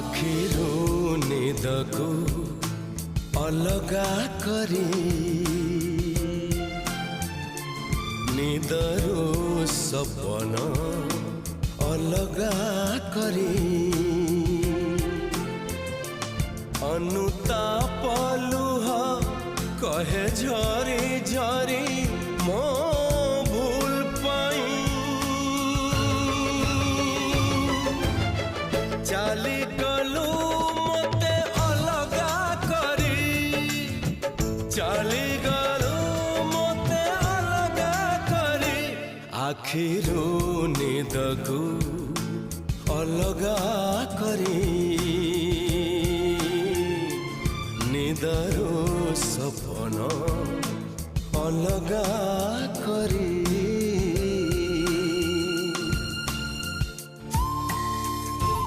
आखिरू निद को अलगा करी निदरू सपन अलगा करी अनुताप लुह कहे झरी झरी मो भूल पाई चाली गलु मते अलगा करी चाली गलु मते अलगा करी आखिरू निद को अलगा करी निदरू सपन अलगा करी।